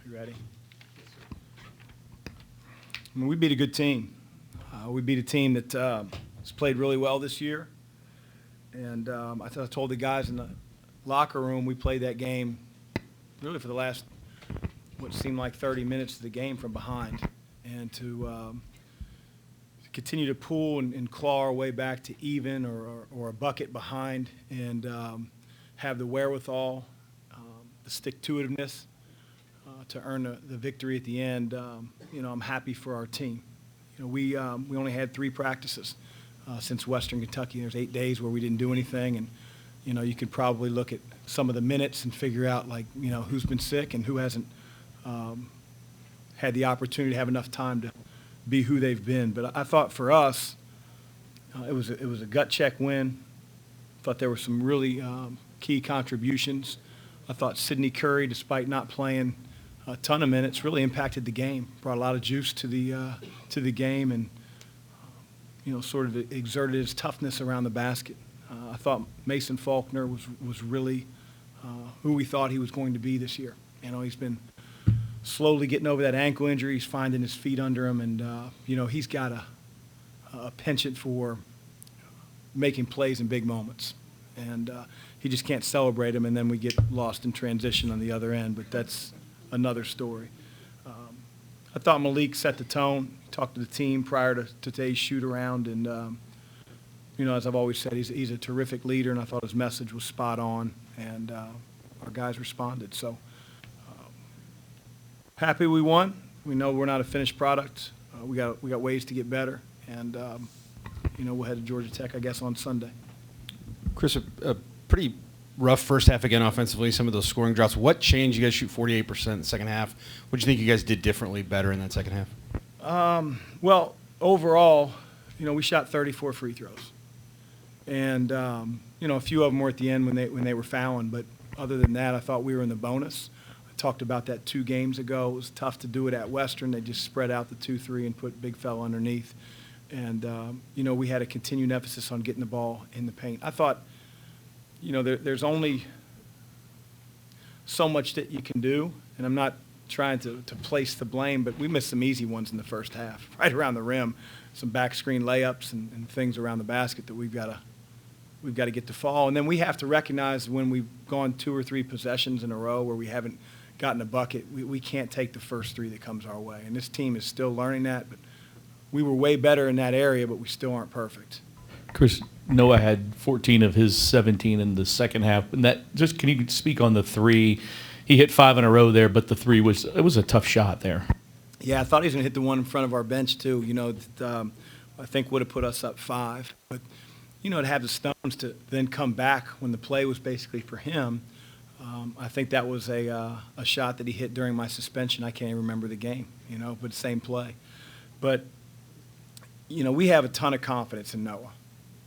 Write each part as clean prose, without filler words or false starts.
You ready? I mean, we beat a good team. We beat a team that has played really well this year. And I told the guys in the locker room we played that game really for the last what seemed like 30 minutes of the game from behind. And to continue to pull and claw our way back to even or a bucket behind and have the wherewithal, the stick-to-itiveness to earn the victory at the end, I'm happy for our team. We only had 3 practices since Western Kentucky. There's 8 days where we didn't do anything, and you could probably look at some of the minutes and figure out who's been sick and who hasn't had the opportunity to have enough time to be who they've been. But I thought for us, it was a gut check win. I thought there were some really key contributions. I thought Sidney Curry, despite not playing a ton of minutes, really impacted the game. Brought a lot of juice to the game, and sort of exerted his toughness around the basket. I thought Mason Faulkner was really who we thought he was going to be this year. He's been slowly getting over that ankle injury. He's finding his feet under him, and he's got a penchant for making plays in big moments, and he just can't celebrate them, and then we get lost in transition on the other end. But that's another story. I thought Malik set the tone. He talked to the team prior to today's shoot-around, and as I've always said, he's a terrific leader, and I thought his message was spot on, and our guys responded. So happy we won. We know we're not a finished product. We got ways to get better, and we'll head to Georgia Tech, I guess, on Sunday. Chris, a pretty rough first half again offensively, some of those scoring drops. What changed? You guys shoot 48% in the second half. What do you think you guys did differently better in that second half? Well, overall, we shot 34 free throws. And, a few of them were at the end when they were fouling. But other than that, I thought we were in the bonus. I talked about that 2 games ago. It was tough to do it at Western. They just spread out the 2-3 and put Big Fella underneath. And, we had a continued emphasis on getting the ball in the paint. I thought, there's only so much that you can do, and I'm not trying to place the blame, but we missed some easy ones in the first half, right around the rim, some back screen layups and things around the basket that we've got to get to fall. And then we have to recognize when we've gone 2 or 3 possessions in a row where we haven't gotten a bucket, we can't take the first 3 that comes our way. And this team is still learning that, but we were way better in that area, but we still aren't perfect. Chris, Noah had 14 of his 17 in the second half. And can you speak on the 3? He hit 5 in a row there, but the 3 was a tough shot there. Yeah, I thought he was going to hit the one in front of our bench too. I think would have put us up 5. But to have the stones to then come back when the play was basically for him, I think that was a shot that he hit during my suspension. I can't even remember the game, but same play. But we have a ton of confidence in Noah.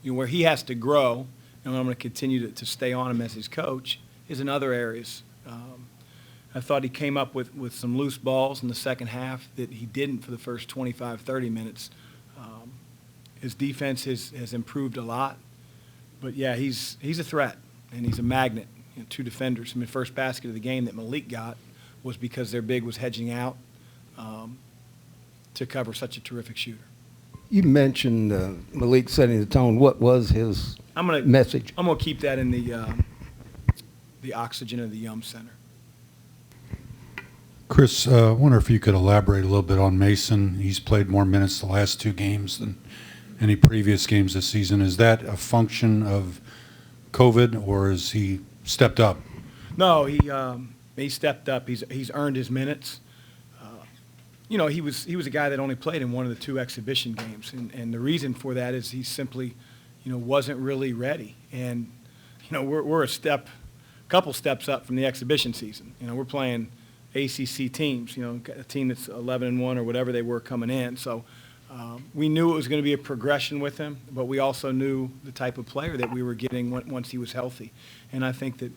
Where he has to grow, and I'm going to continue to stay on him as his coach, is in other areas. I thought he came up with some loose balls in the second half that he didn't for the first 25, 30 minutes. His defense has improved a lot. But, yeah, he's a threat, and he's a magnet. 2 defenders. First basket of the game that Malik got was because their big was hedging out to cover such a terrific shooter. You mentioned Malik setting the tone. What was his message? I'm going to keep that in the oxygen of the Yum Center. Chris, I wonder if you could elaborate a little bit on Mason. He's played more minutes the last 2 games than any previous games this season. Is that a function of COVID, or has he stepped up? No, he stepped up. He's earned his minutes. He was a guy that only played in one of the 2 exhibition games, and the reason for that is he simply, wasn't really ready. And, we're a couple steps up from the exhibition season. We're playing ACC teams, a team that's 11-1 or whatever they were coming in. So we knew it was going to be a progression with him, but we also knew the type of player that we were getting once he was healthy. And I think that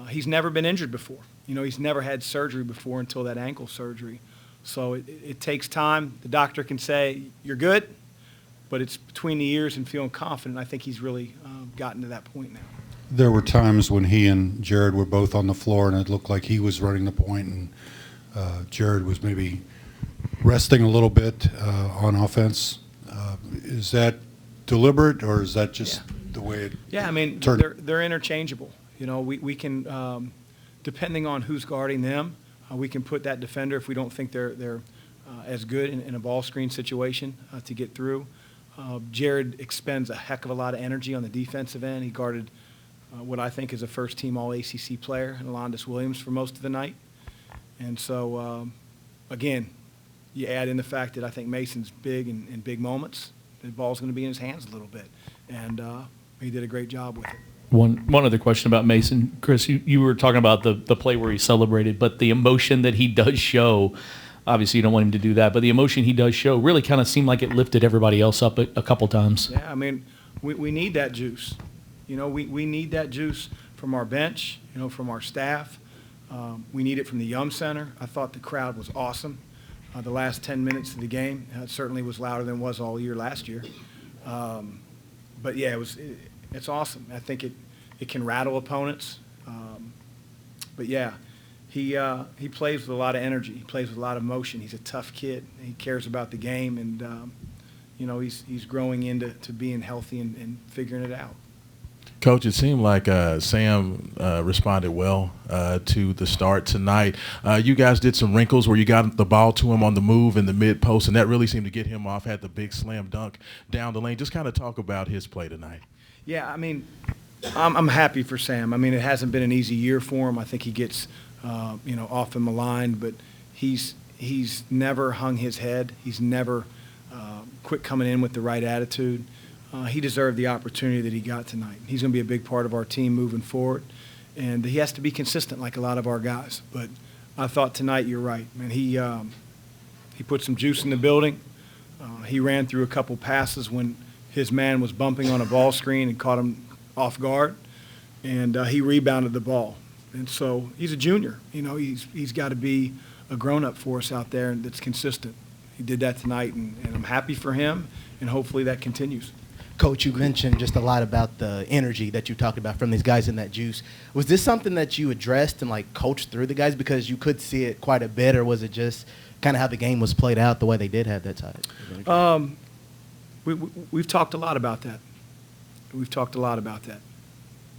he's never been injured before. He's never had surgery before until that ankle surgery. So it takes time. The doctor can say, you're good, but it's between the ears and feeling confident. I think he's really gotten to that point now. There were times when he and Jared were both on the floor, and it looked like he was running the point, and Jared was maybe resting a little bit on offense. Is that deliberate, or is that just the way it Yeah, I mean, turned? they're interchangeable. You know, we can, depending on who's guarding them, we can put that defender if we don't think they're as good in a ball screen situation to get through. Jared expends a heck of a lot of energy on the defensive end. He guarded what I think is a first-team All-ACC player, Alondis Williams, for most of the night. And so, again, you add in the fact that I think Mason's big in big moments. The ball's going to be in his hands a little bit, and he did a great job with it. One other question about Mason. Chris, you were talking about the play where he celebrated, but the emotion that he does show, obviously you don't want him to do that, but the emotion he does show really kind of seemed like it lifted everybody else up a couple times. Yeah, I mean, we need that juice. You know, we need that juice from our bench, you know, from our staff. We need it from the Yum Center. I thought the crowd was awesome. The last 10 minutes of the game certainly was louder than it was all year last year. But, yeah, it's awesome. I think it can rattle opponents. But, yeah, he plays with a lot of energy. He plays with a lot of emotion. He's a tough kid. He cares about the game, and, you know, he's growing into being healthy and figuring it out. Coach, it seemed like Sam responded well to the start tonight. You guys did some wrinkles where you got the ball to him on the move in the mid-post, and that really seemed to get him off, had the big slam dunk down the lane. Just kind of talk about his play tonight. Yeah, I mean, I'm happy for Sam. I mean, it hasn't been an easy year for him. I think he gets, you know, often maligned, but he's never hung his head. He's never quit coming in with the right attitude. He deserved the opportunity that he got tonight. He's going to be a big part of our team moving forward, and he has to be consistent like a lot of our guys. But I thought tonight, you're right, man. He put some juice in the building. He ran through a couple passes when his man was bumping on a ball screen and caught him off guard, and he rebounded the ball. And so he's a junior. You know, he's got to be a grown-up for us out there that's consistent. He did that tonight, and I'm happy for him, and hopefully that continues. Coach, you mentioned just a lot about the energy that you talked about from these guys in that juice. Was this something that you addressed and, like, coached through the guys because you could see it quite a bit, or was it just kind of how the game was played out the way they did have that time? We've talked a lot about that.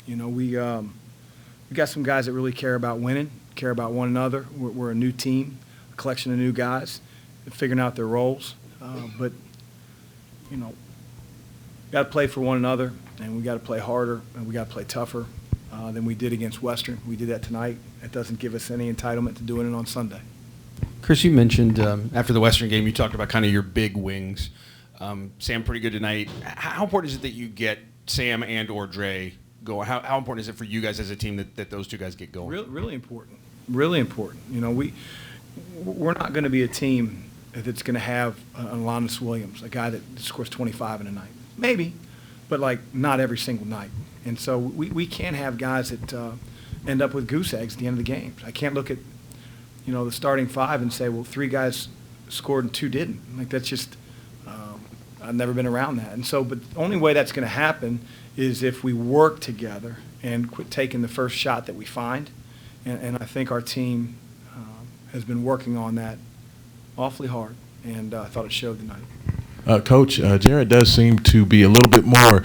You know, we got some guys that really care about winning, care about one another. We're a new team, a collection of new guys, figuring out their roles. But, you know, got to play for one another, and we got to play harder, and we got to play tougher than we did against Western. We did that tonight. It doesn't give us any entitlement to doing it on Sunday. Chris, you mentioned after the Western game, you talked about kind of your big wings. Sam, pretty good tonight. How important is it that you get Sam and or Dre going? How important is it for you guys as a team that those two guys get going? Really important. Really important. You know, we're not going to be a team that's going to have Alondis Williams, a guy that scores 25 in a night. Maybe, but, like, not every single night. And so we can't have guys that end up with goose eggs at the end of the game. I can't look at, you know, the starting five and say, well, 3 guys scored and 2 didn't. Like, that's just I've never been around that. And so, but the only way that's going to happen is if we work together and quit taking the first shot that we find. And I think our team has been working on that awfully hard, and I thought it showed tonight. Coach, Jared does seem to be a little bit more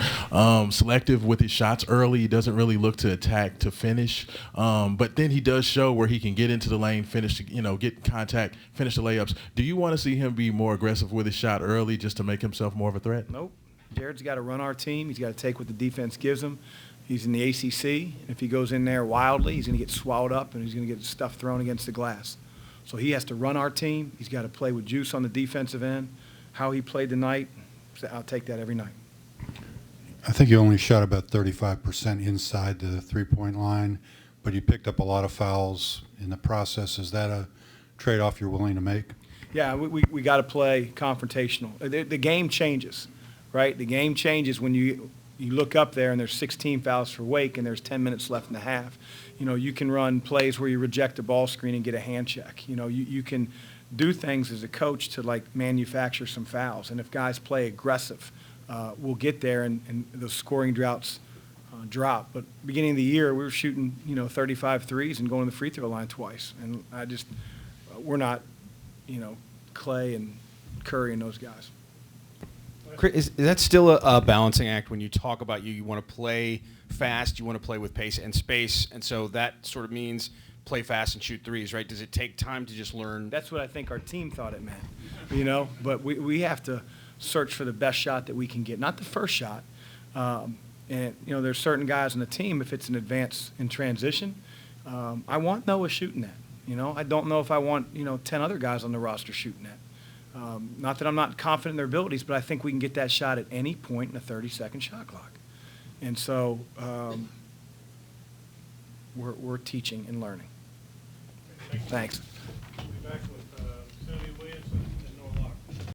selective with his shots early. He doesn't really look to attack to finish, but then he does show where he can get into the lane, finish, you know, get contact, finish the layups. Do you want to see him be more aggressive with his shot early just to make himself more of a threat? Nope. Jared's got to run our team. He's got to take what the defense gives him. He's in the ACC. If he goes in there wildly, he's going to get swallowed up, and he's going to get stuff thrown against the glass. So he has to run our team. He's got to play with juice on the defensive end. How he played tonight, I'll take that every night. I think you only shot about 35% inside the three-point line, but you picked up a lot of fouls in the process. Is that a trade-off you're willing to make? Yeah, we got to play confrontational. The game changes, right? The game changes when you look up there and there's 16 fouls for Wake and there's 10 minutes left in the half. You know, you can run plays where you reject a ball screen and get a hand check. You know, you can do things as a coach to, like, manufacture some fouls. And if guys play aggressive, we'll get there and those scoring droughts drop. But beginning of the year, we were shooting, you know, 35 threes and going to the free throw line twice. And we're not, Clay and Curry and those guys. Is that still a balancing act when you talk about you want to play fast, you want to play with pace and space, and so that sort of means play fast and shoot threes, right? Does it take time to just learn? That's what I think our team thought it meant, but we have to search for the best shot that we can get, not the first shot. And, there's certain guys on the team, if it's an advance in transition, I want Noah shooting that. I don't know if I want, 10 other guys on the roster shooting that. Not that I'm not confident in their abilities, but I think we can get that shot at any point in a 30-second shot clock. And so we're teaching and learning. Thanks.